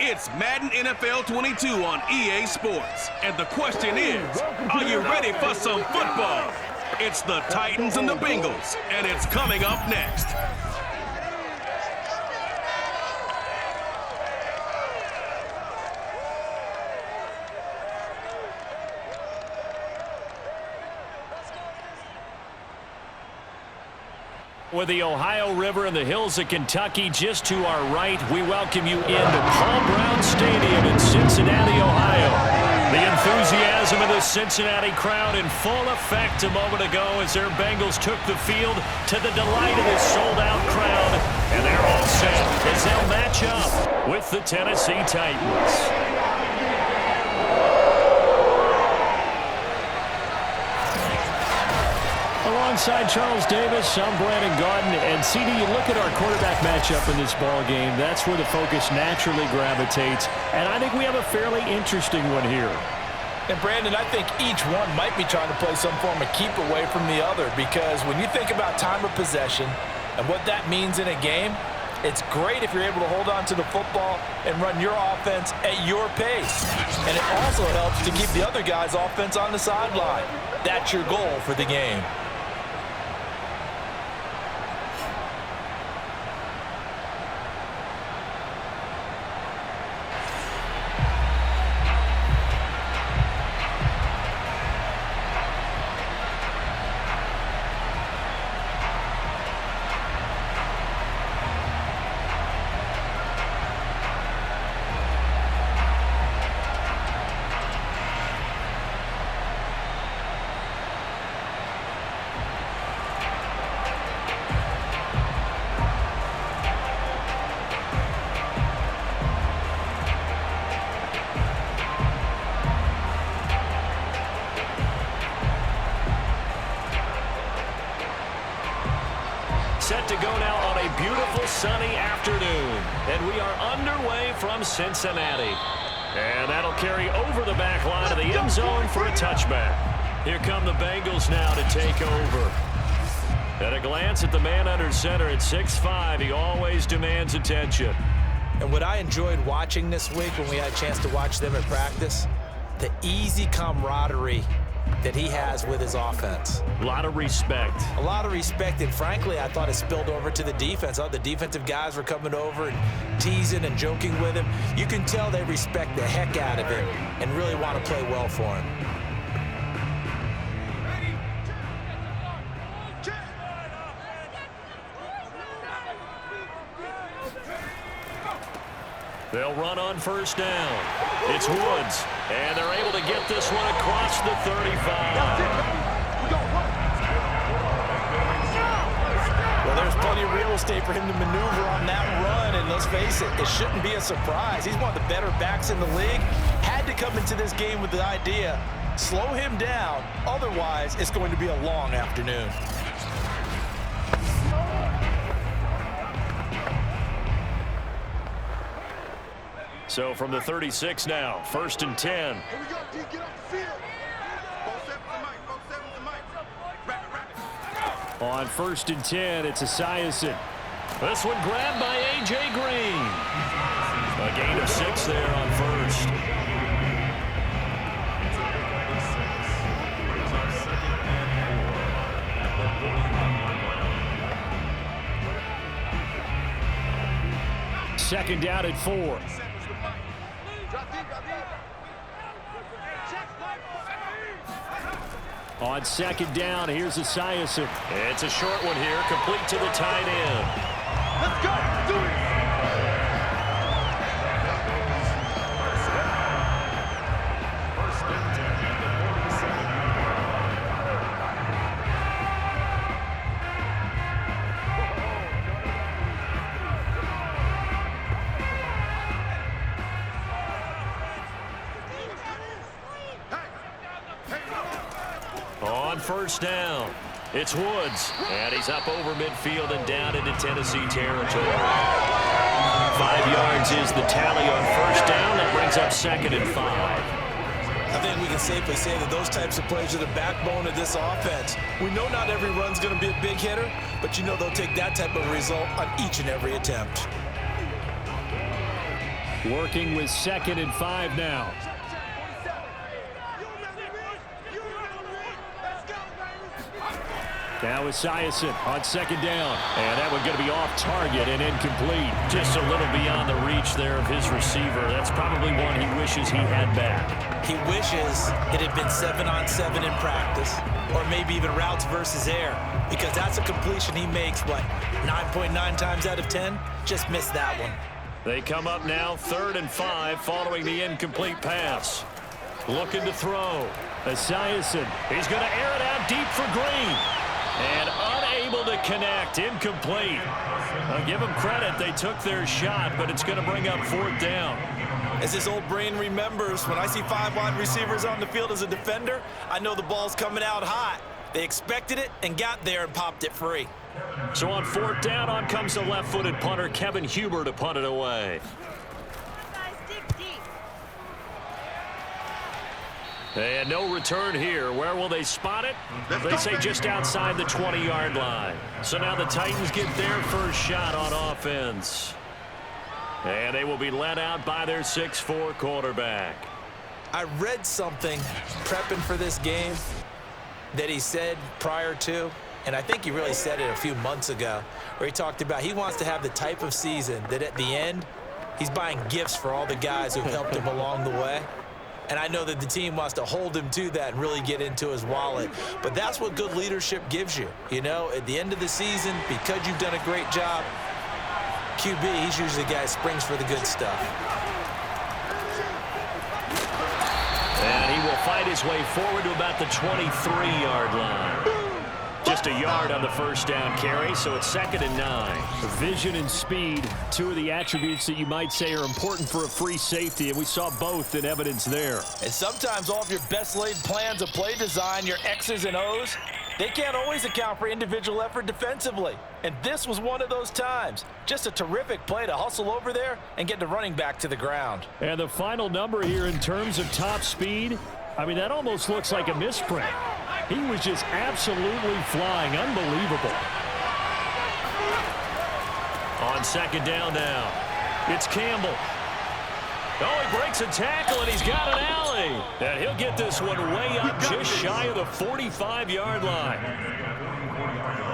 It's Madden NFL 22 on EA Sports. And the question is, are you ready for some football? It's the Titans and the Bengals, and it's coming up next. With the Ohio River and the hills of Kentucky just to our right, we welcome you into Paul Brown Stadium in Cincinnati, Ohio. The enthusiasm of the Cincinnati crowd in full effect a moment ago as their Bengals took the field to the delight of this sold-out crowd. And they're all set as they'll match up with the Tennessee Titans. Alongside Charles Davis, I'm Brandon Gaudin, and CD, you look at our quarterback matchup in this ball game. That's where the focus naturally gravitates, and I think we have a fairly interesting one here. And Brandon, I think each one might be trying to play some form of keep away from the other, because when you think about time of possession and what that means in a game, it's great if you're able to hold on to the football and run your offense at your pace. And it also helps to keep the other guy's offense on the sideline. That's your goal for the game. Set to go now on a beautiful sunny afternoon. And we are underway from Cincinnati. And that'll carry over the back line of the end zone for a touchback. Here come the Bengals now to take over. At a glance at the man under center at 6'5", he always demands attention. And what I enjoyed watching this week when we had a chance to watch them at practice, the easy camaraderie that he has with his offense. A lot of respect. A lot of respect, and frankly, I thought it spilled over to the defense. The defensive guys were coming over and teasing and joking with him. You can tell they respect the heck out of him and really want to play well for him. They'll run on first down. It's Woods, and they're able to get this one across the 35. Well, there's plenty of real estate for him to maneuver on that run, and let's face it, it shouldn't be a surprise. He's one of the better backs in the league. Had to come into this game with the idea, slow him down, otherwise it's going to be a long afternoon. So from the 36 now, 1st and 10. Here we go, D, get off the field. 4-7 to Mike, 4-7 to Mike. On 1st and 10, it's Esiason. This one grabbed by A.J. Green. A gain of 6 there on first. Second down at 4. On second down, here's Esiason. It's a short one here, complete to the tight end. Let's go, do it. On first down, it's Woods, and he's up over midfield and down into Tennessee territory. 5 yards is the tally on first down. That brings up 2nd and 5. I think we can safely say that those types of plays are the backbone of this offense. We know not every run's going to be a big hitter, but you know they'll take that type of result on each and every attempt. Working with 2nd and 5 now. Now Esiason on 2nd down. And that one going to be off target and incomplete. Just a little beyond the reach there of his receiver. That's probably one he wishes he had back. He wishes it had been 7-on-7 in practice, or maybe even routes versus air, because that's a completion he makes, 9.9 times out of 10? Just missed that one. They come up now 3rd and 5 following the incomplete pass. Looking to throw. Esiason. He's going to air it out deep for Green. And unable to connect. Incomplete. I'll give them credit. They took their shot, but it's going to bring up 4th down. As his old brain remembers, when I see 5 wide receivers on the field as a defender, I know the ball's coming out hot. They expected it and got there and popped it free. So on 4th down, on comes the left-footed punter, Kevin Huber, to punt it away. And no return here. Where will they spot it? They say just outside the 20-yard line. So now the Titans get their first shot on offense. And they will be led out by their 6'4" quarterback. I read something prepping for this game that he said prior to, and I think he really said it a few months ago, where he talked about he wants to have the type of season that at the end, he's buying gifts for all the guys who've helped him along the way. And I know that the team wants to hold him to that and really get into his wallet. But that's what good leadership gives you. You know, at the end of the season, because you've done a great job, QB, he's usually the guy who springs for the good stuff. And he will fight his way forward to about the 23-yard line. Just a yard on the first down carry, so it's 2nd and 9. Vision and speed, two of the attributes that you might say are important for a free safety, and we saw both in evidence there. And sometimes all of your best laid plans of play design, your X's and O's, they can't always account for individual effort defensively. And this was one of those times. Just a terrific play to hustle over there and get the running back to the ground. And the final number here in terms of top speed, I mean, that almost looks like a misprint. He was just absolutely flying. Unbelievable. On 2nd down now, it's Campbell. Oh, he breaks a tackle, and he's got an alley. And he'll get this one way up just shy of the 45-yard line.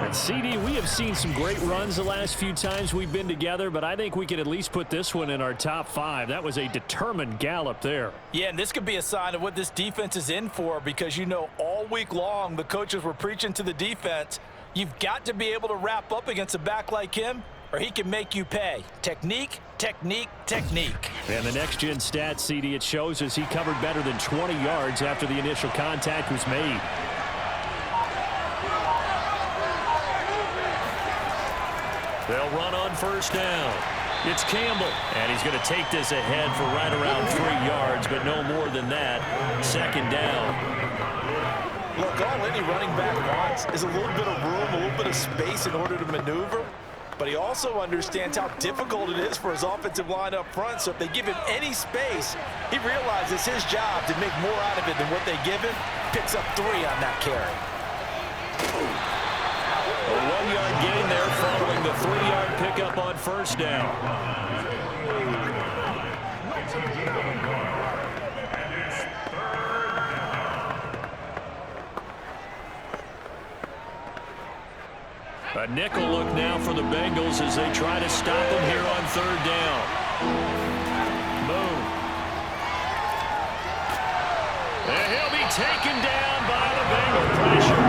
And CD, we have seen some great runs the last few times we've been together, but I think we can at least put this one in our top 5. That was a determined gallop there. Yeah, and this could be a sign of what this defense is in for, because you know all week long the coaches were preaching to the defense, you've got to be able to wrap up against a back like him, or he can make you pay. Technique, technique, technique. And the next-gen stats, CD, it shows us he covered better than 20 yards after the initial contact was made. They'll run on first down. It's Campbell, and he's going to take this ahead for right around 3 yards, but no more than that. 2nd down. Look, all any running back wants is a little bit of room, a little bit of space in order to maneuver, but he also understands how difficult it is for his offensive line up front, so if they give him any space, he realizes his job to make more out of it than what they give him, picks up 3 on that carry. A 1-yard gain there following the 3-yard pickup on first down. A nickel look now for the Bengals as they try to stop him here on 3rd down. Boom. And he'll be taken down by the Bengal pressure.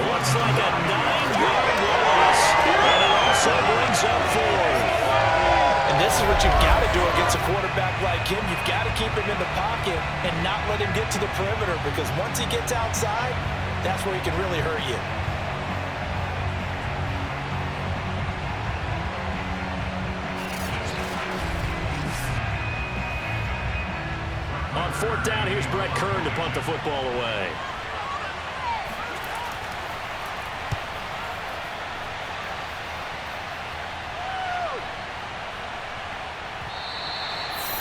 Looks like a 9-yard loss, and it also brings up 4. And this is what you've got to do against a quarterback like him. You've got to keep him in the pocket and not let him get to the perimeter, because once he gets outside, that's where he can really hurt you. On 4th down, here's Brett Kern to punt the football away.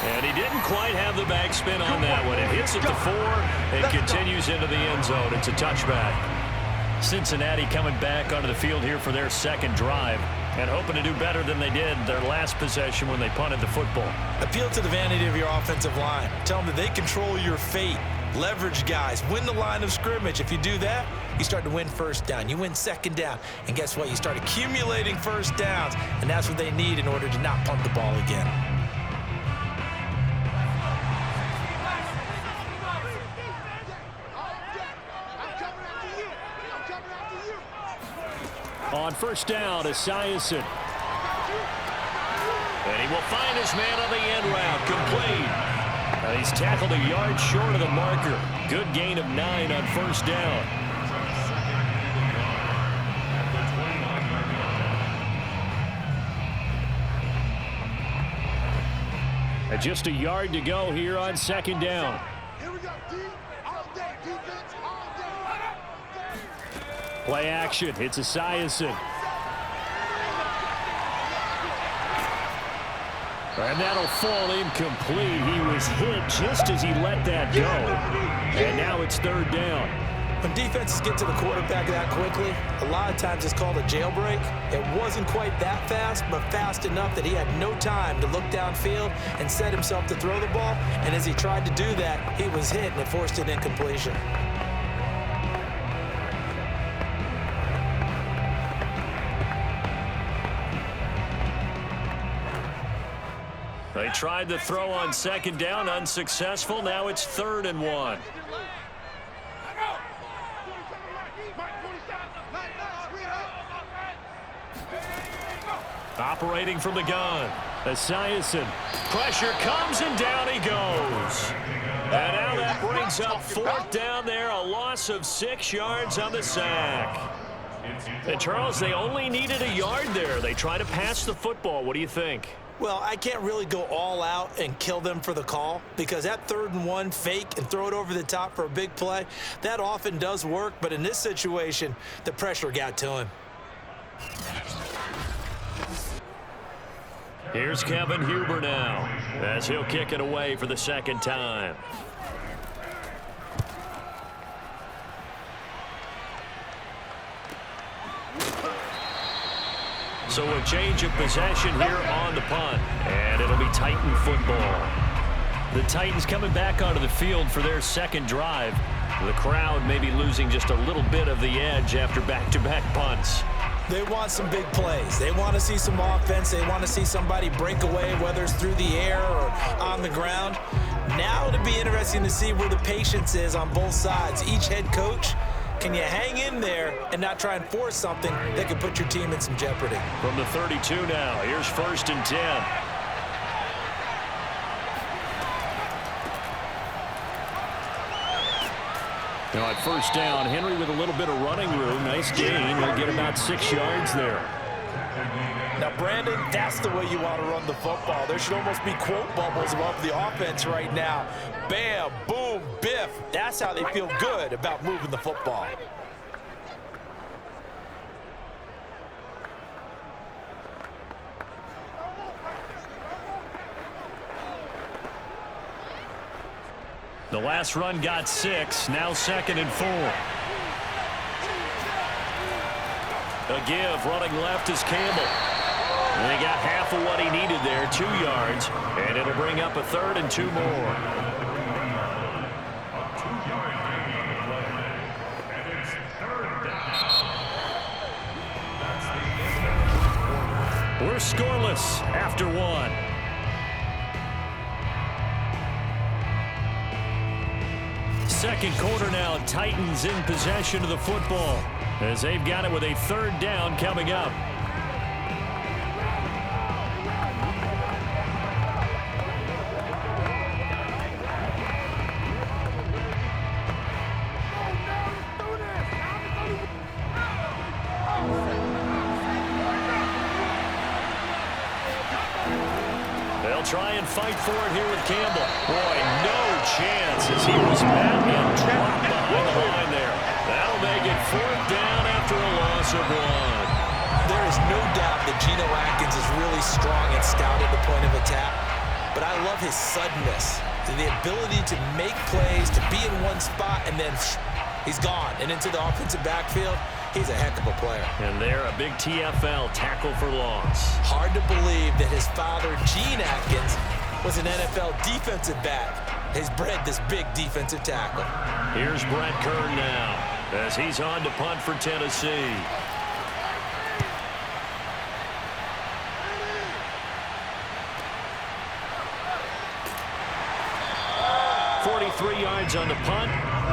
And he didn't quite have the backspin on that one. It hits at the 4 and continues into the end zone. It's a touchback. Cincinnati coming back onto the field here for their 2nd drive. And hoping to do better than they did their last possession when they punted the football. Appeal to the vanity of your offensive line. Tell them that they control your fate. Leverage guys. Win the line of scrimmage. If you do that, you start to win first down. You win second down. And guess what? You start accumulating first downs. And that's what they need in order to not punt the ball again. On first down, Esiason. And he will find his man on the end route. Complete. And he's tackled a yard short of the marker. Good gain of 9 on first down. And just a yard to go here on second down. Here we go, D. All day, defense, all day. Play action. It's Esiason. And that'll fall incomplete. He was hit just as he let that go. And now it's third down. When defenses get to the quarterback that quickly, a lot of times it's called a jailbreak. It wasn't quite that fast, but fast enough that he had no time to look downfield and set himself to throw the ball. And as he tried to do that, he was hit and it forced an incompletion. They tried to throw on second down, unsuccessful. Now it's 3rd and 1. Operating from the gun. Esiason. Pressure comes and down he goes. And now that brings up 4th down there. A loss of 6 yards on the sack. And Charles, they only needed a yard there. They try to pass the football. What do you think? Well, I can't really go all out and kill them for the call because that 3rd and 1 fake and throw it over the top for a big play, that often does work. But in this situation, the pressure got to him. Here's Kevin Huber now as he'll kick it away for the 2nd time. So a change of possession here on the punt, and it'll be Titan football. The Titans coming back onto the field for their 2nd drive. The crowd may be losing just a little bit of the edge after back-to-back punts. They want some big plays. They want to see some offense. They want to see somebody break away, whether it's through the air or on the ground. Now it'll be interesting to see where the patience is on both sides. Each head coach, can you hang in there and not try and force something that could put your team in some jeopardy? From the 32 now, here's 1st and 10. Now at first down, Henry with a little bit of running room. Nice gain. He'll get about 6 yards there. Now, Brandon, that's the way you want to run the football. There should almost be quote bubbles above the offense right now. Bam, boom, biff. That's how they feel good about moving the football. The last run got 6. Now 2nd and 4. A give, running left is Campbell. And he got half of what he needed there, 2 yards. And it'll bring up a 3rd and 2 more. We're scoreless after 1. Second quarter now, Titans in possession of the football as they've got it with a 3rd down coming up. They'll try and fight for it here with Campbell. Boy, no chance as he was met and dropped behind the line there. That'll make it 4th down after a loss of 1. There is no doubt that Geno Atkins is really strong and stout at the point of attack, but I love his suddenness, the ability to make plays, to be in one spot, and then he's gone and into the offensive backfield. He's a heck of a player. And there, a big TFL tackle for loss. Hard to believe that his father, Gene Atkins, was an NFL defensive back. He's bred this big defensive tackle. Here's Brett Kern now as he's on to punt for Tennessee. 43 yards on the punt,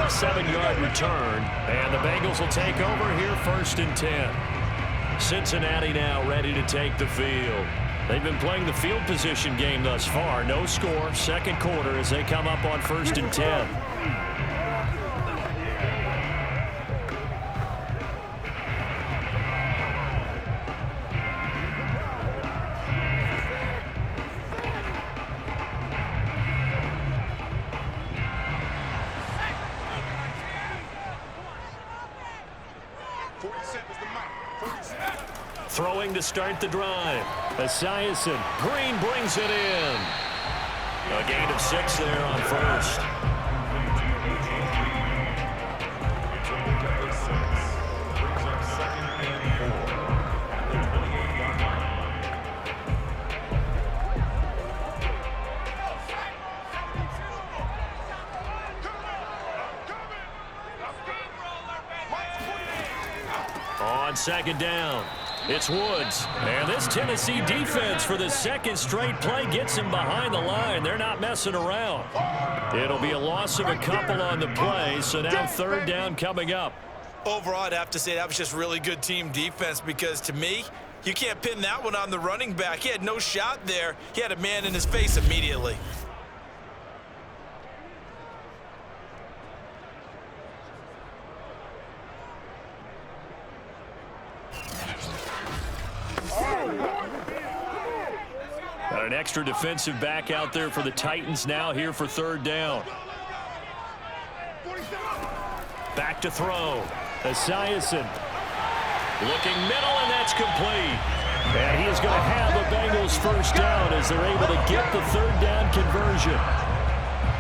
7-yard return, and the Bengals will take over here 1st and 10. Cincinnati now ready to take the field. They've been playing the field position game thus far. No score, 2nd quarter as they come up on 1st and 10. Throwing to start the drive. Esiason. Green brings it in. A gain of 6 there on 1st. On 2nd down. It's Woods, and this Tennessee defense for the 2nd straight play gets him behind the line. They're not messing around. It'll be a loss of a couple on the play, so now 3rd down coming up. Overall, I'd have to say that was just really good team defense because, to me, you can't pin that one on the running back. He had no shot there. He had a man in his face immediately. Got an extra defensive back out there for the Titans now here for 3rd down. Back to throw. Esiason. Looking middle, and that's complete. And he is going to have a Bengals 1st down as they're able to get the 3rd down conversion.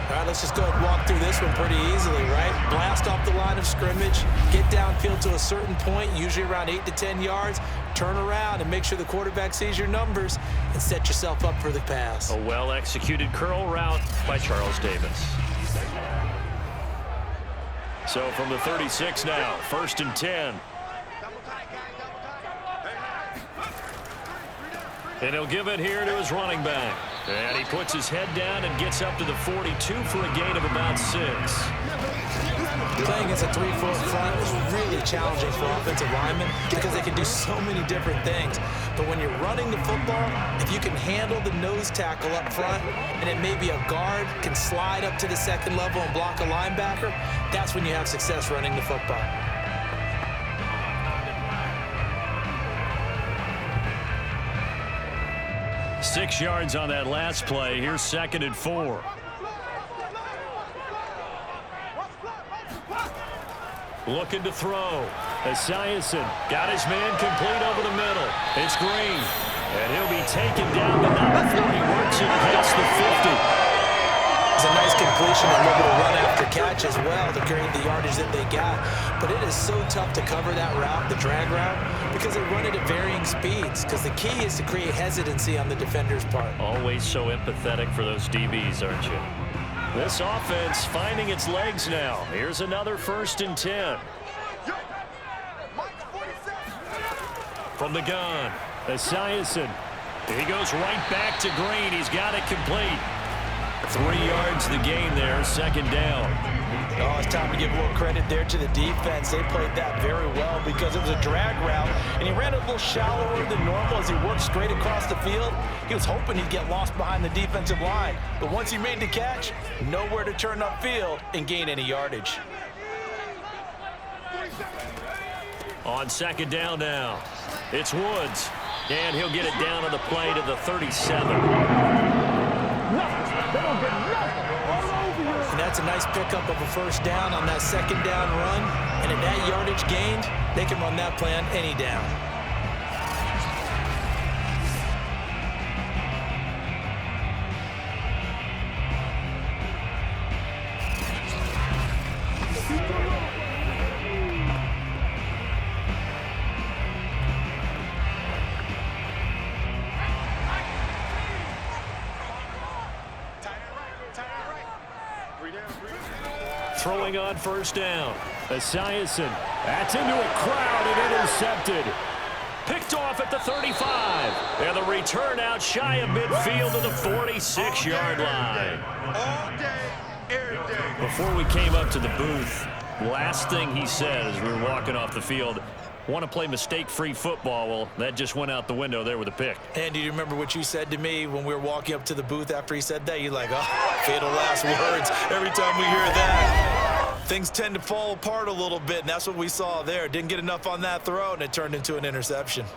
All right, let's just go ahead and walk through this one pretty easily, right? Blast off the line of scrimmage, get downfield to a certain point, usually around 8 to 10 yards, turn around and make sure the quarterback sees your numbers and set yourself up for the pass. A well-executed curl route by Charles Davis. So from the 36 now, 1st and 10. And he'll give it here to his running back. And he puts his head down and gets up to the 42 for a gain of about 6. Playing against a 3-4 front is really challenging for offensive linemen because they can do so many different things. But when you're running the football, if you can handle the nose tackle up front, and it may be a guard can slide up to the 2nd level and block a linebacker, that's when you have success running the football. Six yards on that last play. Here's 2nd and 4. Looking to throw. Esiason got his man complete over the middle. It's Green. And he'll be taken down, but not before he works it past the 50. It's a nice completion and a little bit of run after catch as well to create the yardage that they got. But it is so tough to cover that route, the drag route, because they run it at varying speeds. Because the key is to create hesitancy on the defender's part. Always so empathetic for those DBs, aren't you? This offense finding its legs now. Here's another 1st and 10. From the gun, Esiason. He goes right back to Green. He's got it complete. 3 yards the gain there, 2nd down. Oh, it's time to give a little credit there to the defense. They played that very well because it was a drag route, and he ran a little shallower than normal as he worked straight across the field. He was hoping he'd get lost behind the defensive line, but once he made the catch, nowhere to turn upfield and gain any yardage. On 2nd down now, it's Woods, and he'll get it down on the play to the 37. And that's a nice pickup of a 1st down on that 2nd down run. And at that yardage gained, they can run that play on any down. throwing on first down. Esiason, that's into a crowd and intercepted. Picked off at the 35. And the return out shy of midfield to the 46-yard line. All day, every day. Before we came up to the booth, last thing he said as we were walking off the field, want to play mistake-free football. Well, that just went out the window there with a pick. And do you remember what you said to me when we were walking up to the booth after he said that? You're like, oh, fatal last words every time we hear that. Things tend to fall apart a little bit, and that's what we saw there. Didn't get enough on that throw, and it turned into an interception.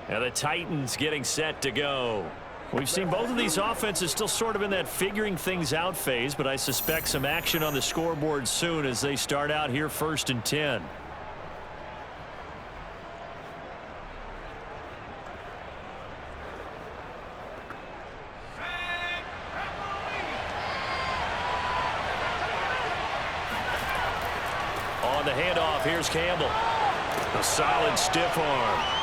And the Titans getting set to go. We've seen both of these offenses still sort of in that figuring things out phase, but I suspect some action on the scoreboard soon as they start out here 1st and 10. On the handoff, here's Campbell. A solid stiff arm.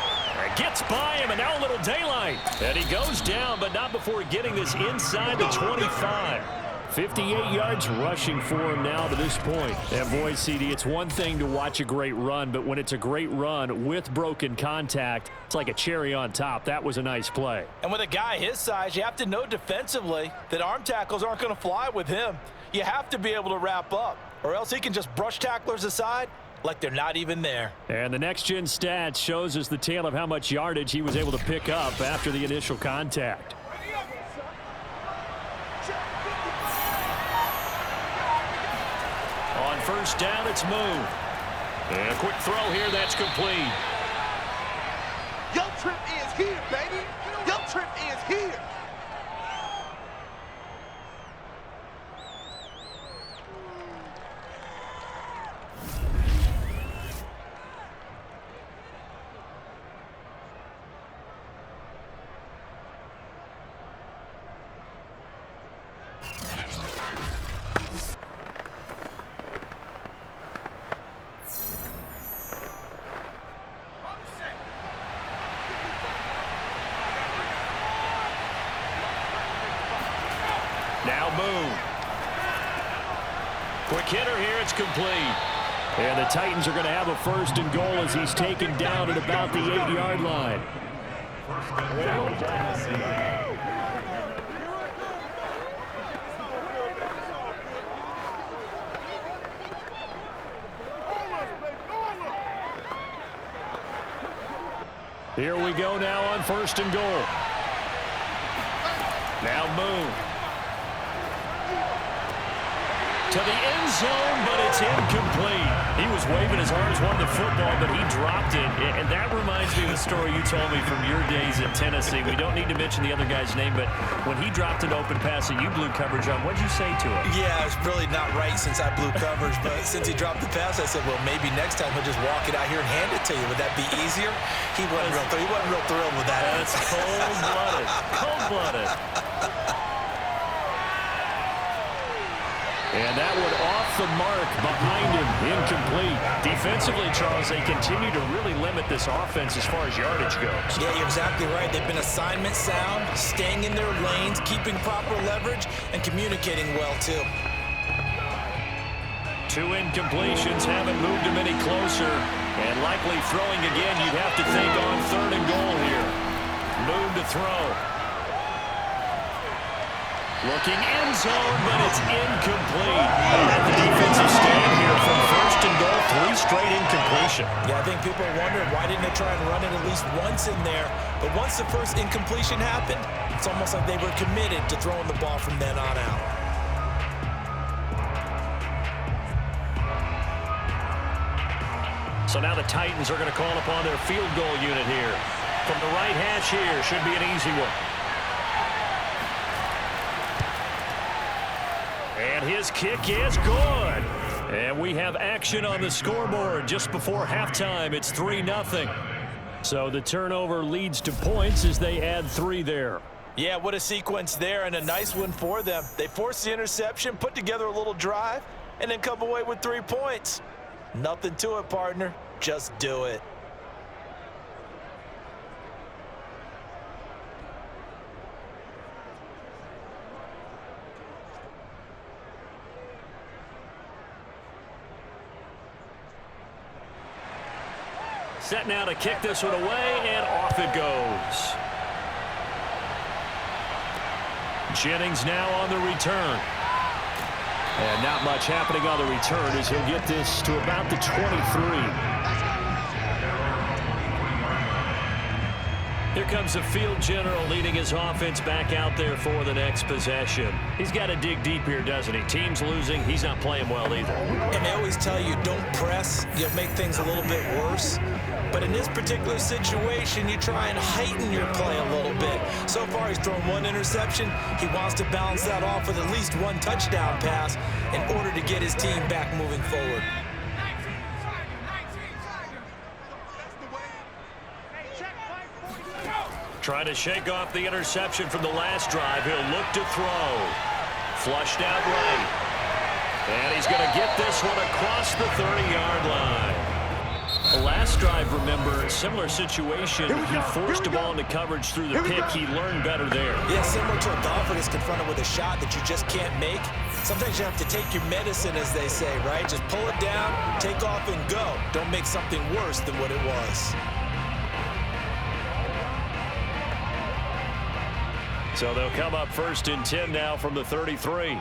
Gets by him, and now a little daylight. And he goes down, but not before getting this inside the 25. 58 yards rushing for him now to this point. And boy, CD, it's one thing to watch a great run, but when it's a great run with broken contact, it's like a cherry on top. That was a nice play. And with a guy his size, you have to know defensively that arm tackles aren't going to fly with him. You have to be able to wrap up, or else he can just brush tacklers aside like they're not even there. And the next-gen stats shows us the tale of how much yardage he was able to pick up after the initial contact. On first down, it's Moon. And a quick throw here, that's complete. Your trip is here, baby. Your trip is here. Now Moon. Quick hitter here, it's complete. And the Titans are going to have a 1st and goal as he's taken down at about the 8-yard line. Here we go now on 1st and goal. Now Moon. To the end zone, but it's incomplete. He was waving his arms, wanting the football, but he dropped it. And that reminds me of the story you told me from your days in Tennessee. We don't need to mention the other guy's name, but when he dropped an open pass and you blew coverage on, what'd you say to him? Yeah, it's really not right since I blew coverage, but since he dropped the pass, I said, well, maybe next time he'll just walk it out here and hand it to you. Would that be easier? He wasn't real thrilled with that. That's cold-blooded. Cold-blooded. And that one off the mark behind him, incomplete. Defensively, Charles, they continue to really limit this offense as far as yardage goes. Yeah, you're exactly right. They've been assignment sound, staying in their lanes, keeping proper leverage, and communicating well, too. 2 incompletions haven't moved him any closer. And likely throwing again, you'd have to think on 3rd and goal here. Moon to throw. Looking end zone, but it's incomplete. At the defensive stand here from 1st and goal, 3 straight incompletion. Yeah, I think people are wondering why didn't they try and run it at least once in there. But once the first incompletion happened, it's almost like they were committed to throwing the ball from then on out. So now the Titans are going to call upon their field goal unit here. From the right hash here, should be an easy one. And his kick is good. And we have action on the scoreboard just before halftime. It's 3-0. So the turnover leads to points as they add 3 there. Yeah, what a sequence there, and a nice one for them. They forced the interception, put together a little drive, and then come away with 3 points. Nothing to it, partner. Just do it. Set now to kick this one away, and off it goes. Jennings now on the return. And not much happening on the return as he'll get this to about the 23. Here comes the field general leading his offense back out there for the next possession. He's got to dig deep here, doesn't he? Team's losing. He's not playing well either. And they always tell you don't press. You'll make things a little bit worse. But in this particular situation, you try and heighten your play a little bit. So far, he's thrown one interception. He wants to balance that off with at least one touchdown pass in order to get his team back moving forward. Trying to shake off the interception from the last drive. He'll look to throw. Flushed out right. And he's going to get this one across the 30-yard line. The last drive, remember, similar situation. He forced the ball into coverage through the pick. He learned better there. Yeah, similar to a golfer that's confronted with a shot that you just can't make. Sometimes you have to take your medicine, as they say, right? Just pull it down, take off, and go. Don't make something worse than what it was. So they'll come up 1st and 10 now from the 33.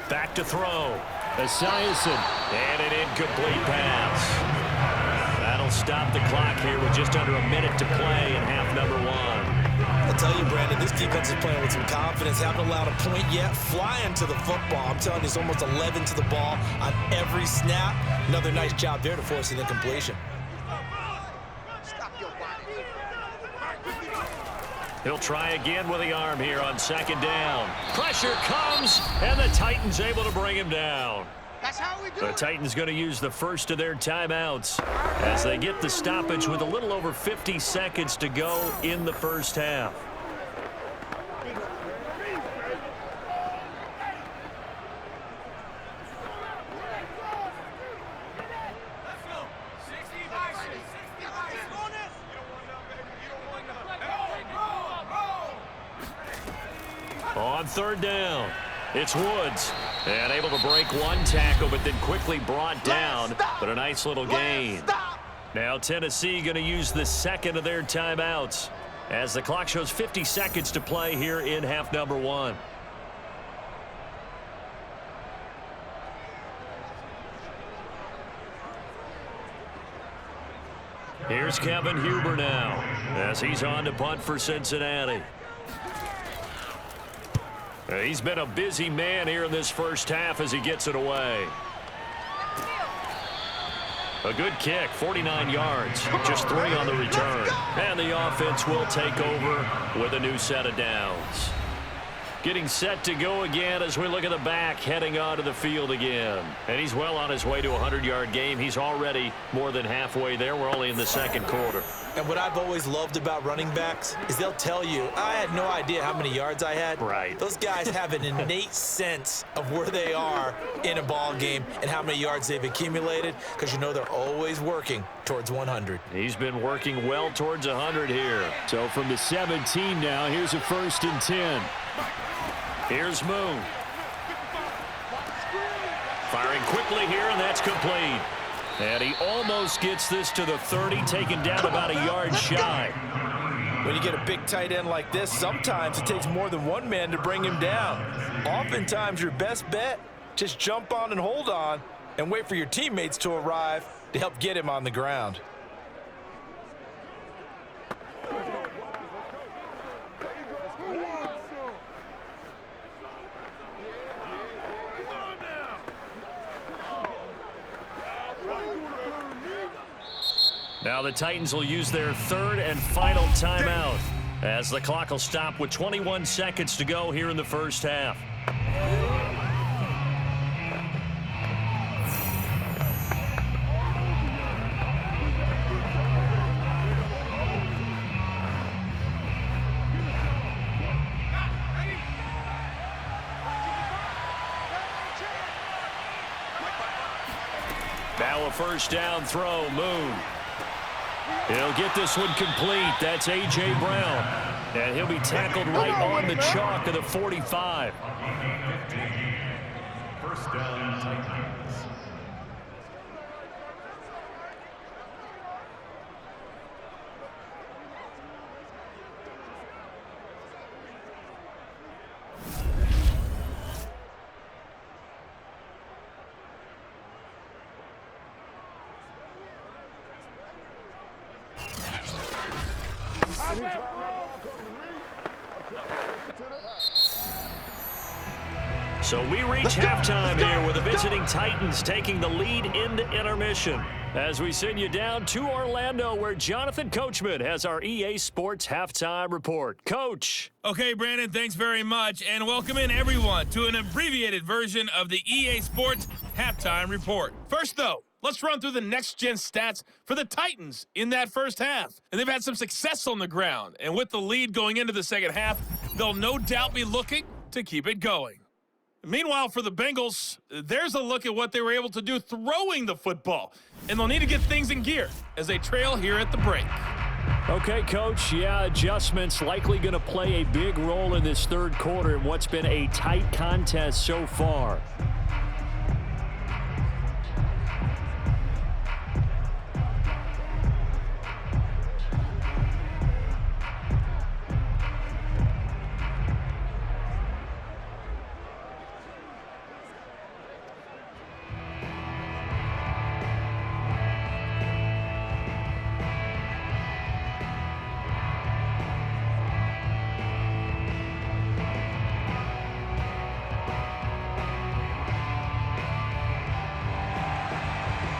Back to throw. Esiason. And an incomplete pass. That'll stop the clock here with just under a minute to play in half number 1. I'll tell you, Brandon, this defense is playing with some confidence. Haven't allowed a point yet. Flying to the football. I'm telling you, it's almost 11 to the ball on every snap. Another nice job there to force an incompletion. He'll try again with the arm here on 2nd down. Pressure comes, and the Titans able to bring him down. That's how we do The it. Titans going to use the first of their timeouts as they get the stoppage with a little over 50 seconds to go in the first half. On 3rd down, it's Woods. And able to break one tackle, but then quickly brought down. But a nice little gain. Now Tennessee going to use the second of their timeouts as the clock shows 50 seconds to play here in half number 1. Here's Kevin Huber now as he's on to punt for Cincinnati. He's been a busy man here in this first half as he gets it away. A good kick, 49 yards, just 3 on the return. And the offense will take over with a new set of downs. Getting set to go again as we look at the back heading onto the field again. And he's well on his way to a 100-yard game. He's already more than halfway there. We're only in the 2nd quarter. And what I've always loved about running backs is they'll tell you, I had no idea how many yards I had. Right. Those guys have an innate sense of where they are in a ball game and how many yards they've accumulated because you know they're always working towards 100. He's been working well towards 100 here. So from the 17 now, here's a 1st and 10. Here's Moon. Firing quickly here, and that's complete. And he almost gets this to the 30, taken down about a yard shy. When you get a big tight end like this, sometimes it takes more than one man to bring him down. Oftentimes, your best bet, just jump on and hold on and wait for your teammates to arrive to help get him on the ground. Now the Titans will use their 3rd and final timeout as the clock will stop with 21 seconds to go here in the first half. Now a 1st down throw, Moon. He'll get this one complete. That's A.J. Brown. And he'll be tackled right on the chalk of the 45. First down, Titans. So we reach halftime here with the visiting Titans taking the lead into intermission. As we send you down to Orlando, where Jonathan Coachman has our EA Sports Halftime Report. Coach. Okay, Brandon, thanks very much, and welcome in everyone to an abbreviated version of the EA Sports Halftime Report. First, though, let's run through the next-gen stats for the Titans in that first half. And they've had some success on the ground, and with the lead going into the second half, they'll no doubt be looking to keep it going. Meanwhile, for the Bengals, there's a look at what they were able to do throwing the football, and they'll need to get things in gear as they trail here at the break. Okay, Coach, yeah, adjustments likely going to play a big role in this third quarter in what's been a tight contest so far.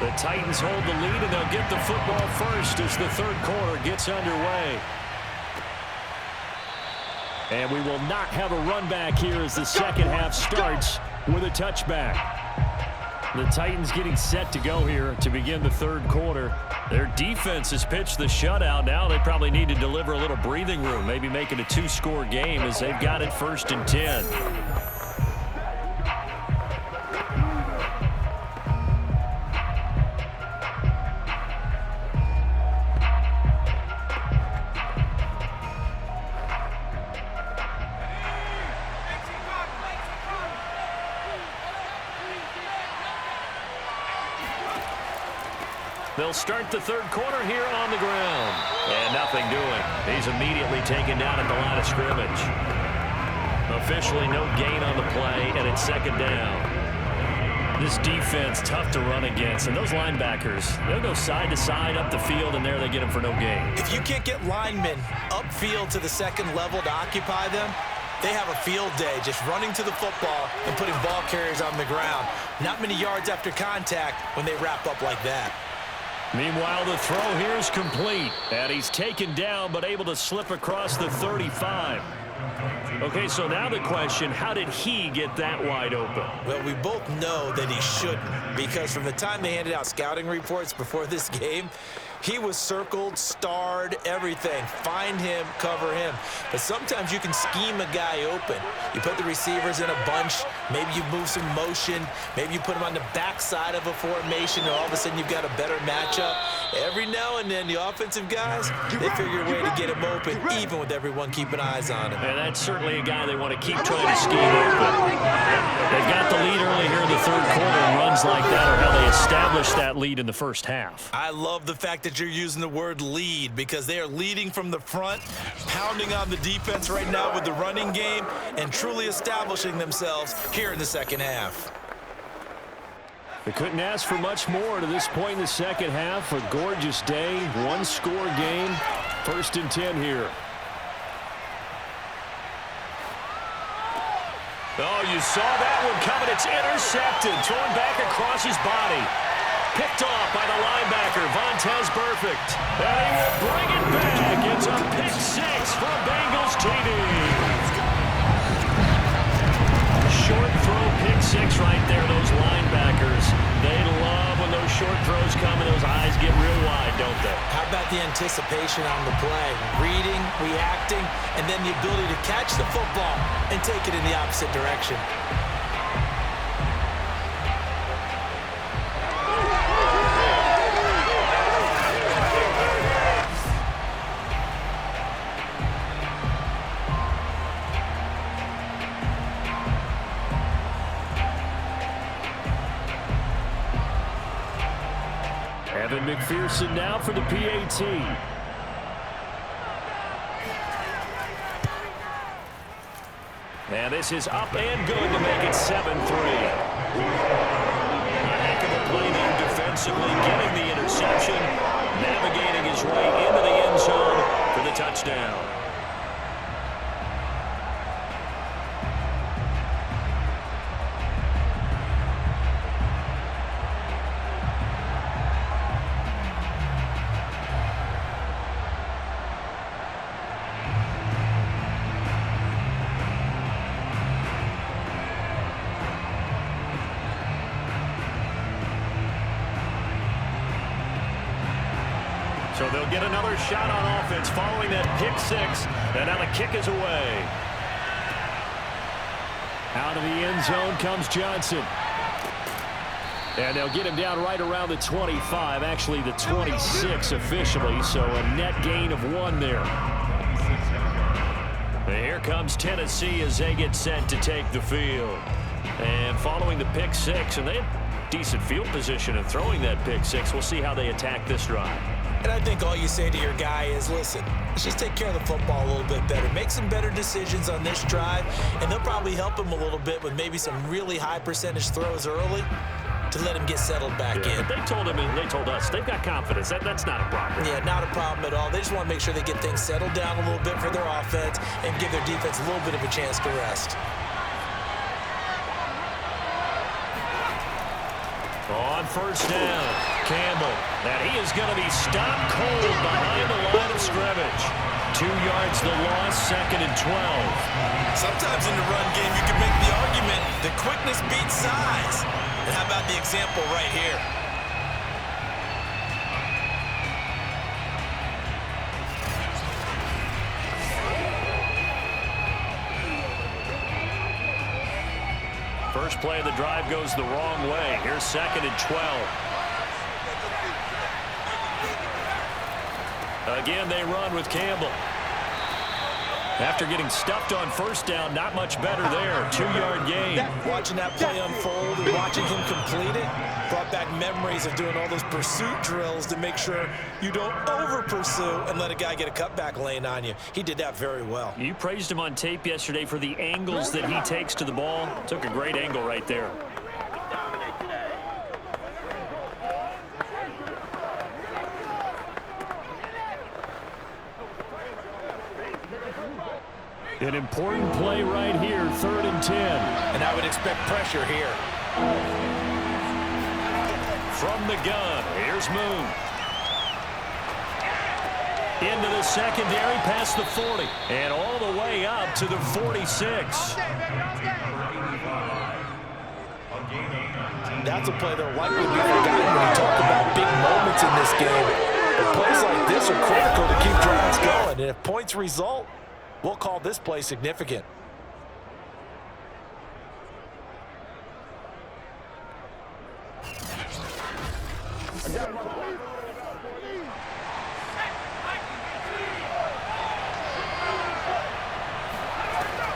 The Titans hold the lead, and they'll get the football first as the third quarter gets underway. And we will not have a run back here as the second half starts with a touchback. The Titans getting set to go here to begin the third quarter. Their defense has pitched the shutout. Now they probably need to deliver a little breathing room, maybe make it a two-score game as they've got it 1st and 10. They'll start the third quarter here on the ground. And nothing doing. He's immediately taken down at the line of scrimmage. Officially no gain on the play, and it's second down. This defense tough to run against. And those linebackers, they'll go side to side up the field, and there they get them for no gain. If you can't get linemen upfield to the second level to occupy them, they have a field day just running to the football and putting ball carriers on the ground. Not many yards after contact when they wrap up like that. Meanwhile, the throw here is complete. And he's taken down but able to slip across the 35. Okay, so now the question, how did he get that wide open? Well, we both know that he shouldn't, because from the time they handed out scouting reports before this game, he was circled, starred, everything. Find him, cover him. But sometimes you can scheme a guy open. You put the receivers in a bunch. Maybe you move some motion. Maybe you put him on the backside of a formation, and all of a sudden you've got a better matchup. Every now and then, the offensive guys, they figure a way to get him open, even with everyone keeping eyes on him. And that's certainly a guy they want to keep trying to scheme open. They've got the lead early here in the third quarter, and runs like that are how they established that lead in the first half. I love the fact that you're using the word lead, because they are leading from the front, pounding on the defense right now with the running game, and truly establishing themselves here in the second half. They couldn't ask for much more to this point in the second half. A gorgeous day, one-score game, 1st and 10 here. Oh, you saw that one coming. It's intercepted, thrown back across his body. Picked off by the linebacker, Vontaze Burfict. And he will bring it back. It's a pick six for Bengals TD. Short throw, pick six right there. Those linebackers, they love when those short throws come and those eyes get real wide, don't they? How about the anticipation on the play? Reading, reacting, and then the ability to catch the football and take it in the opposite direction. And McPherson now for the PAT. And this is up and good to make it 7-3. A heck of a play there defensively, getting the interception, navigating his way into the end zone for the touchdown. So they'll get another shot on offense following that pick six. And now the kick is away. Out of the end zone comes Johnson. And they'll get him down right around the 25, actually the 26 officially, so a net gain of 1 there. And here comes Tennessee as they get set to take the field. And following the pick six, and they have decent field position in throwing that pick six. We'll see how they attack this drive. And I think all you say to your guy is, listen, let's just take care of the football a little bit better. Make some better decisions on this drive, and they'll probably help him a little bit with maybe some really high percentage throws early to let him get settled back in. They told him and they told us they've got confidence. That's not a problem. Yeah, not a problem at all. They just want to make sure they get things settled down a little bit for their offense and give their defense a little bit of a chance to rest. On first down, Campbell. And he is going to be stopped cold behind the line of scrimmage. 2 yards the loss, 2nd and 12. Sometimes in the run game, you can make the argument that quickness beats size. And how about the example right here? First play of the drive goes the wrong way. Here's 2nd and 12. Again, they run with Campbell. After getting stuffed on first down, not much better there. 2-yard gain. Watching that play unfold and watching him complete it brought back memories of doing all those pursuit drills to make sure you don't over-pursue and let a guy get a cutback lane on you. He did that very well. You praised him on tape yesterday for the angles that he takes to the ball. Took a great angle right there. An important play right here, 3rd and 10. And I would expect pressure here. From the gun, here's Moon. Into the secondary, past the 40. And all the way up to the 46. That's a play that'll likely be forgotten when you talk about big moments in this game. But plays like this are critical to keep drives going. And if points result, we'll call this play significant.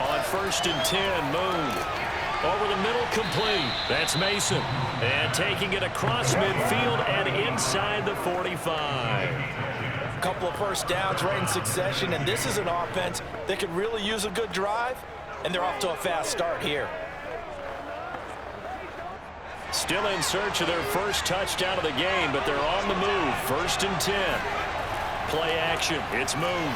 On 1st and 10, Moon. Over the middle, complete. That's Mason. And taking it across midfield and inside the 45. Couple of first downs right in succession, and this is an offense that could really use a good drive, and they're off to a fast start here. Still in search of their first touchdown of the game, but they're on the move. 1st and 10. Play action. It's Moon.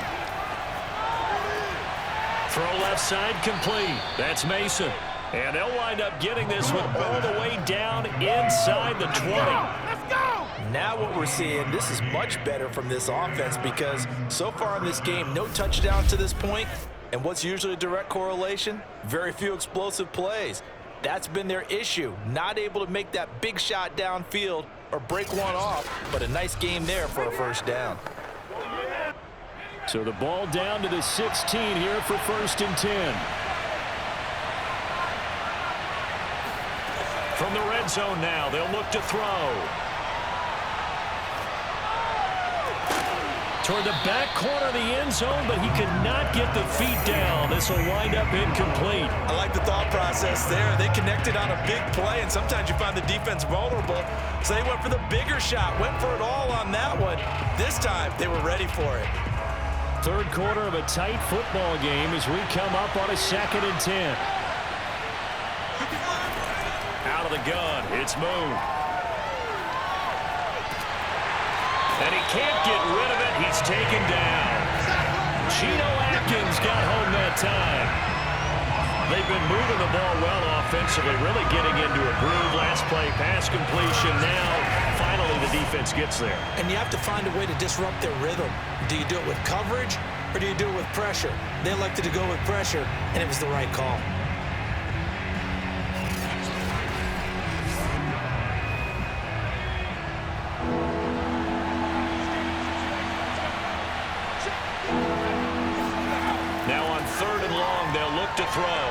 Throw left side, complete. That's Mason. And they'll wind up getting this one all the way down inside the 20. Let's go! Now what we're seeing, this is much better from this offense because so far in this game, no touchdown to this point. And what's usually a direct correlation? Very few explosive plays. That's been their issue. Not able to make that big shot downfield or break one off, but a nice game there for a first down. So the ball down to the 16 here for 1st and 10. From the red zone now, they'll look to throw. toward the back corner of the end zone, but he could not get the feet down. This will wind up incomplete. I like the thought process there. They connected on a big play, and sometimes you find the defense vulnerable. So they went for the bigger shot, went for it all on that one. This time, they were ready for it. Third quarter of a tight football game as we come up on a 2nd and 10. Out of the gun, it's Moon. And he can't get rid of it. He's taken down. Geno Atkins got home that time. They've been moving the ball well offensively, really getting into a groove. Last play, pass completion. Now, finally, the defense gets there. And you have to find a way to disrupt their rhythm. Do you do it with coverage, or do you do it with pressure? They elected to go with pressure, and it was the right call. Now on 3rd and long, they'll look to throw.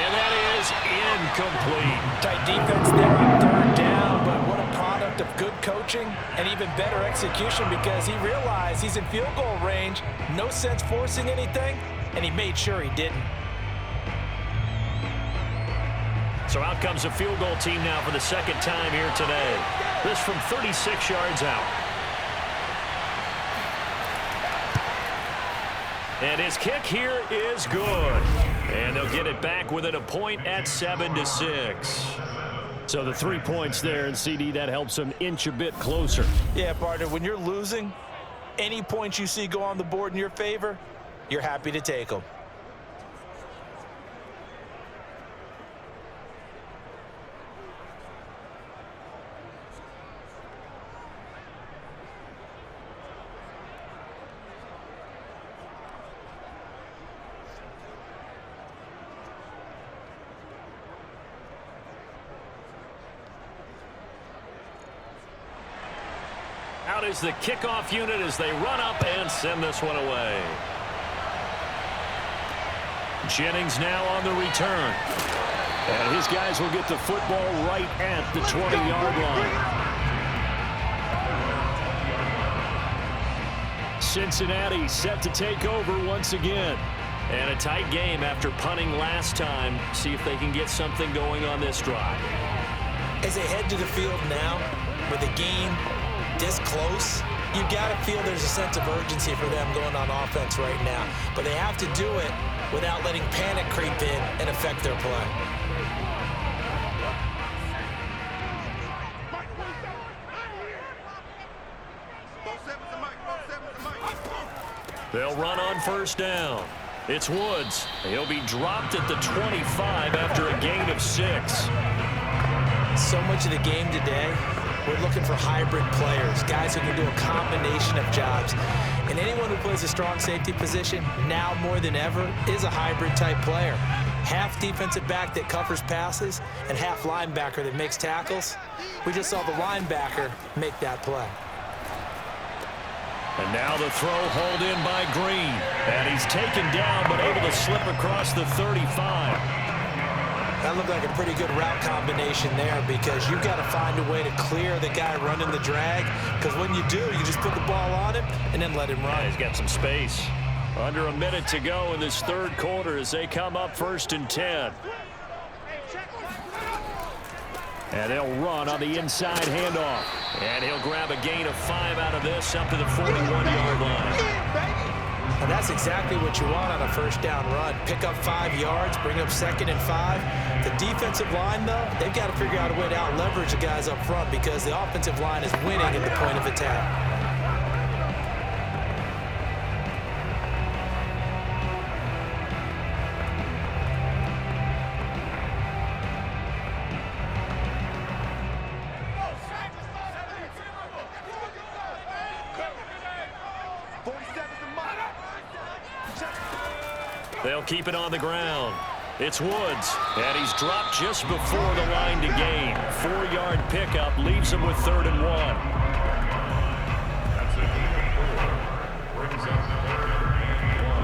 And that is incomplete. Tight defense there on 3rd down, but what a product of good coaching and even better execution, because he realized he's in field goal range, no sense forcing anything, and he made sure he didn't. So out comes a field goal team now for the 2nd time here today. This from 36 yards out. And his kick here is good. And they'll get it back within a point at 7-6. So the 3 points there, and CD, that helps them inch a bit closer. Yeah, partner, when you're losing, any points you see go on the board in your favor, you're happy to take them. Out is the kickoff unit as they run up and send this one away. Jennings now on the return. And his guys will get the football right at the 20-yard line. Cincinnati set to take over once again. And a tight game after punting last time. See if they can get something going on this drive. As they head to the field now, with the game this close, you got to feel there's a sense of urgency for them going on offense right now. But they have to do it without letting panic creep in and affect their play. They'll run on 1st down. It's Woods. He'll be dropped at the 25 after a gain of 6. So much of the game today, we're looking for hybrid players, guys who can do a combination of jobs. And anyone who plays a strong safety position, now more than ever, is a hybrid type player. Half defensive back that covers passes and half linebacker that makes tackles. We just saw the linebacker make that play. And now the throw hauled in by Green. And he's taken down but able to slip across the 35. That looked like a pretty good route combination there, because you've got to find a way to clear the guy running the drag, because when you do, you just put the ball on him and then let him run. Yeah, he's got some space. Under a minute to go in this 3rd quarter as they come up 1st and 10. And they'll run on the inside handoff. And he'll grab a gain of 5 out of this up to the 41-yard line. And that's exactly what you want on a 1st down run. Pick up 5 yards, bring up 2nd and 5. The defensive line, though, they've got to figure out a way to out-leverage the guys up front, because the offensive line is winning at the point of attack. They'll keep it on the ground. It's Woods, and he's dropped just before the line to gain. 4-yard pickup leaves him with 3rd and 1. That's it. Brings up 3rd and 1.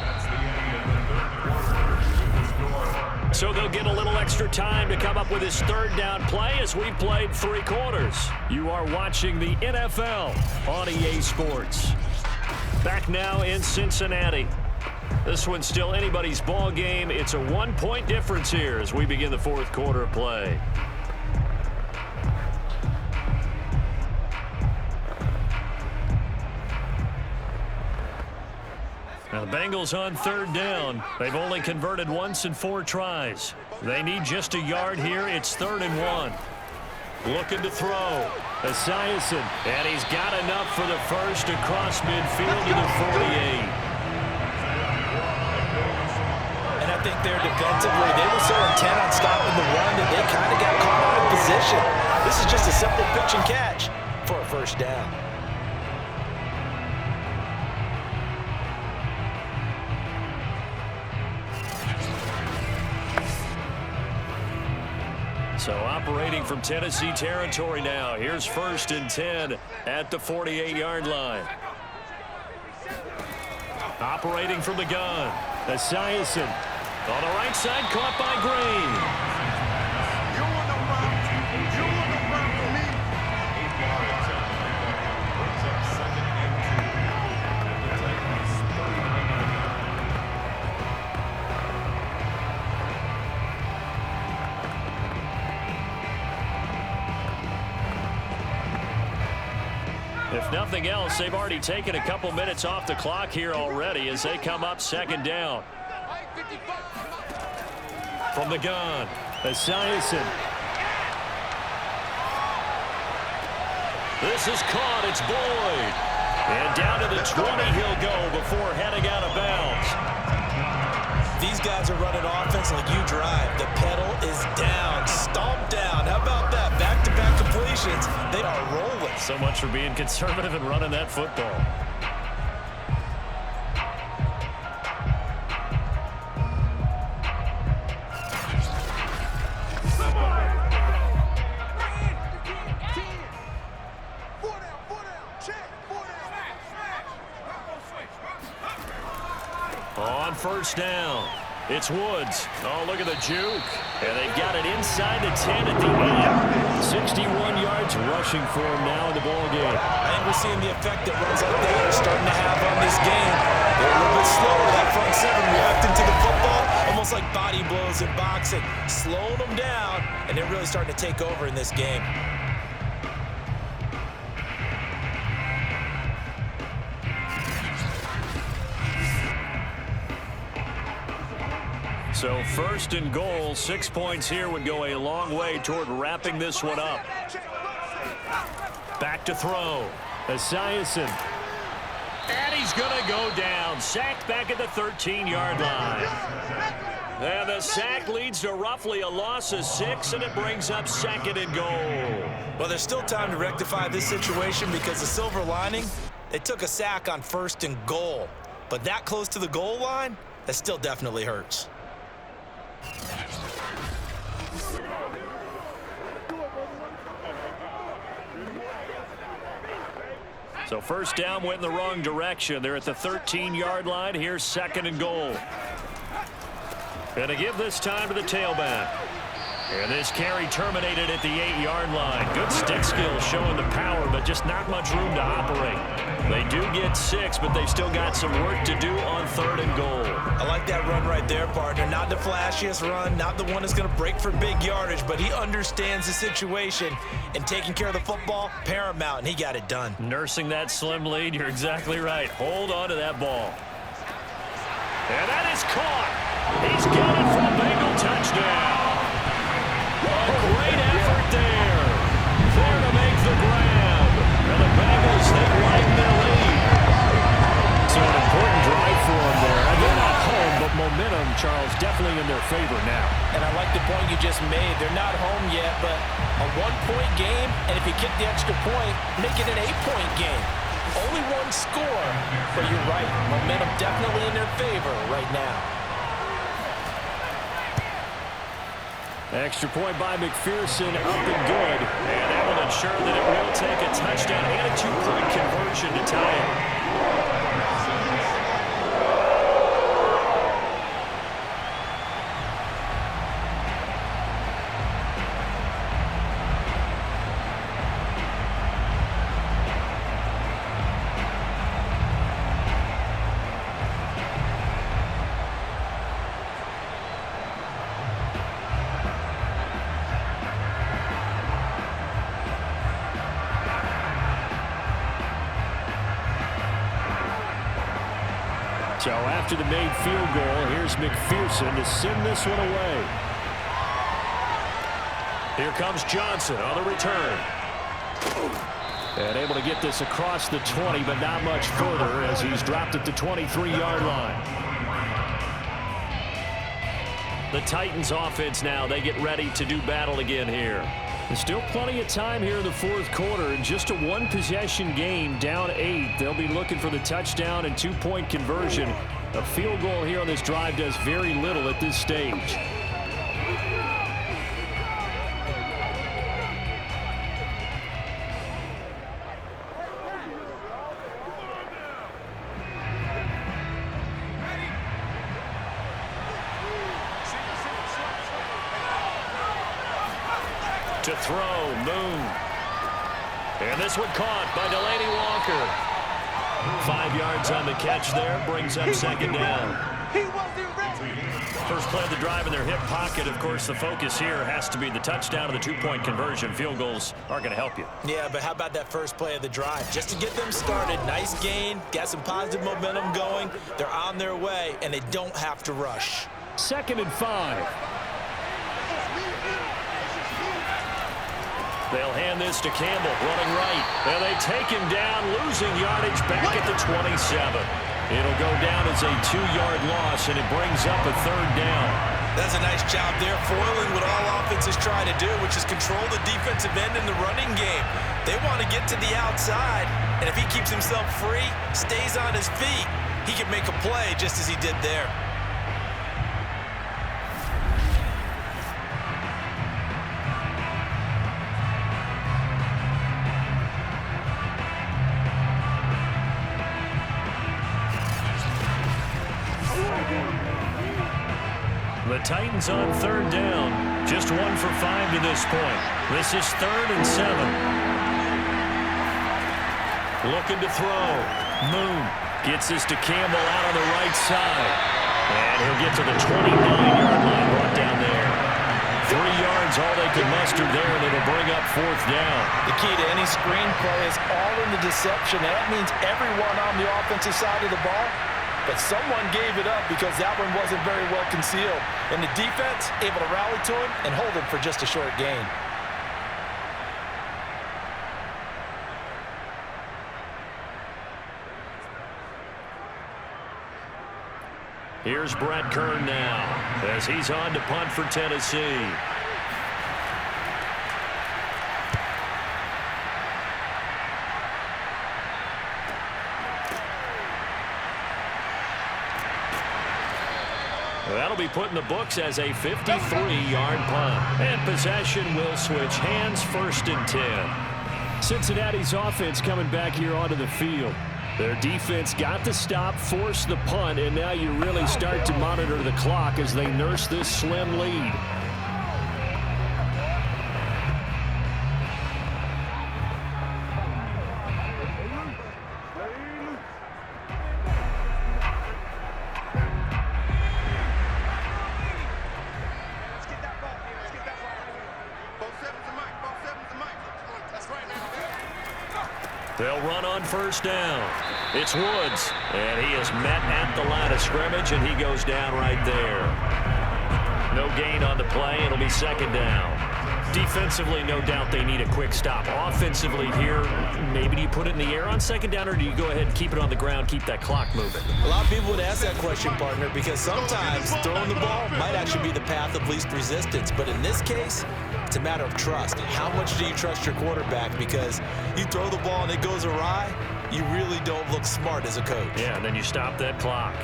That's the end of the 3rd quarter. The score. So they'll get a little extra time to come up with his third down play as we've played 3 quarters. You are watching the NFL on EA Sports. Back now in Cincinnati. This one's still anybody's ball game. It's a 1-point difference here as we begin the 4th quarter of play. Now the Bengals on 3rd down. They've only converted once in 4 tries. They need just a yard here. It's 3rd and 1. Looking to throw. Esiason. And he's got enough for the first across midfield to the 48. And I think they're defensively, they were so intent on stopping the run that they kind of got caught out of position. This is just a simple pitch and catch for a first down. So operating from Tennessee territory now. Here's 1st and 10 at the 48-yard line. Operating from the gun. Esiason on the right side, caught by Green. You on the run for me. 8 yards on that. Brings up 2nd and 2. The Titans If nothing else, they've already taken a couple minutes off the clock here already as they come up 2nd down. From the gun, Esiason. This is caught. It's Boyd. And down to the 20 he'll go before heading out of bounds. These guys are running offense like you drive. The pedal is down, stomped down. How about that? Back-to-back completions. They are rolling. So much for being conservative and running that football. On 1st down, it's Woods. Oh, look at the juke. And they've got it inside the 10 at the end. 61 yards rushing for him now in the ball game. I think we're seeing the effect that runs like that are starting to have on this game. They're a little bit slower, that front 7 reacting to the football, almost like body blows in boxing, slowing them down, and they're really starting to take over in this game. So 1st and goal, 6 points here would go a long way toward wrapping this one up. Back to throw. Esiason. And he's going to go down. Sacked back at the 13-yard line. And the sack leads to roughly a loss of 6, and it brings up 2nd and goal. Well, there's still time to rectify this situation because the silver lining, they took a sack on 1st and goal. But that close to the goal line, that still definitely hurts. So 1st down went in the wrong direction. They're at the 13-yard line. Here's 2nd and goal. Gonna give this time to the tailback. And this carry terminated at the 8-yard line. Good stick skills showing the power, but just not much room to operate. They do get 6, but they've still got some work to do on 3rd and goal. I like that run right there, partner. Not the flashiest run, not the one that's going to break for big yardage, but he understands the situation, and taking care of the football, paramount, and he got it done. Nursing that slim lead, you're exactly right. Hold on to that ball. And that is caught. He's got it for a Bengal touchdown. A great effort there. There to make the grab. And the Bengals, they widen their lead. So an important drive for them there. And they're not home, but momentum, Charles, definitely in their favor now. And I like the point you just made. They're not home yet, but a 1-point game, and if you kick the extra point, make it an 8-point game. Only one score, but you're right. Momentum definitely in their favor right now. Extra point by McPherson, up and good. And that will ensure that it will take a touchdown and a 2-point conversion to tie it. So after the made field goal, here's McPherson to send this one away. Here comes Johnson on the return. And able to get this across the 20, but not much further as he's dropped at the 23-yard line. The Titans offense now, they get ready to do battle again here. There's still plenty of time here in the fourth quarter. Just a one-possession game, down 8. They'll be looking for the touchdown and two-point conversion. A field goal here on this drive does very little at this stage. To throw, Moon. And this one caught by Delaney Walker. 5 yards on the catch there, brings up second down. He wasn't ready. First play of the drive in their hip pocket. Of course, the focus here has to be the touchdown and the two-point conversion. Field goals aren't going to help you. Yeah, but how about that first play of the drive? Just to get them started, nice gain, got some positive momentum going. They're on their way, and they don't have to rush. 2nd and 5. They'll hand this to Campbell, running right. And they take him down, losing yardage back at the 27. It'll go down as a 2-yard loss, and it brings up a 3rd down. That's a nice job there, foiling what all offenses try to do, which is control the defensive end in the running game. They want to get to the outside, and if he keeps himself free, stays on his feet, he can make a play just as he did there. The Titans on 3rd down. Just 1 for 5 to this point. This is 3rd and 7. Looking to throw. Moon gets this to Campbell out on the right side. And he'll get to the 29-yard line, brought down there. 3 yards, all they can muster there, and it'll bring up 4th down. The key to any screenplay is all in the deception. That means everyone on the offensive side of the ball. But someone gave it up because that one wasn't very well concealed. And the defense able to rally to him and hold him for just a short gain. Here's Brett Kern now as he's on to punt for Tennessee. That'll be put in the books as a 53-yard punt. And possession will switch hands, 1st and 10. Cincinnati's offense coming back here onto the field. Their defense got the stop, forced the punt, and now you really start to monitor the clock as they nurse this slim lead. They'll run on 1st down. It's Woods, and he is met at the line of scrimmage, and he goes down right there. No gain on the play. It'll be 2nd down. Defensively, no doubt they need a quick stop. Offensively here, maybe do you put it in the air on 2nd down, or do you go ahead and keep it on the ground, keep that clock moving? A lot of people would ask that question, partner, because sometimes throwing the ball might actually be the path of least resistance. But in this case, it's a matter of trust. How much do you trust your quarterback? Because you throw the ball and it goes awry, you really don't look smart as a coach. Yeah, and then you stop that clock.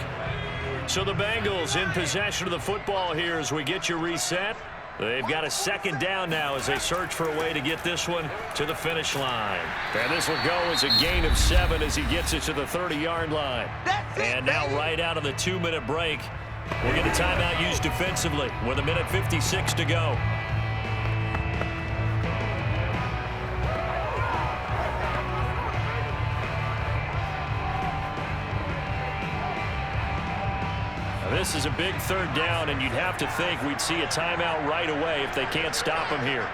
So the Bengals in possession of the football here as we get you reset. They've got a 2nd down now as they search for a way to get this one to the finish line. And this will go as a gain of 7 as he gets it to the 30-yard line. And now right out of the 2-minute break, we'll get a timeout used defensively with 1:56 to go. This is a big 3rd down, and you'd have to think we'd see a timeout right away if they can't stop him here.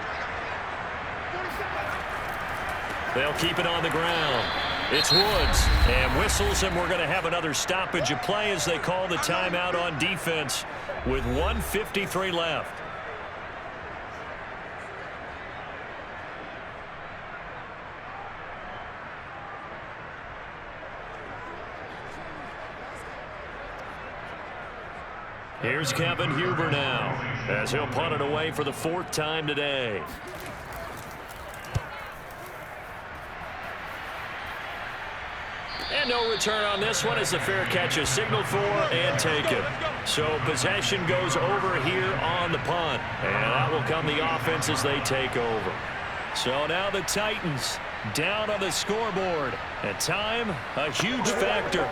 They'll keep it on the ground. It's Woods, and whistles, and we're going to have another stoppage of play as they call the timeout on defense with 1:53 left. Here's Kevin Huber now, as he'll punt it away for the 4th time today. And no return on this one as the fair catch is signaled for and taken. So possession goes over here on the punt. And that will come the offense as they take over. So now the Titans down on the scoreboard. At time, a huge factor.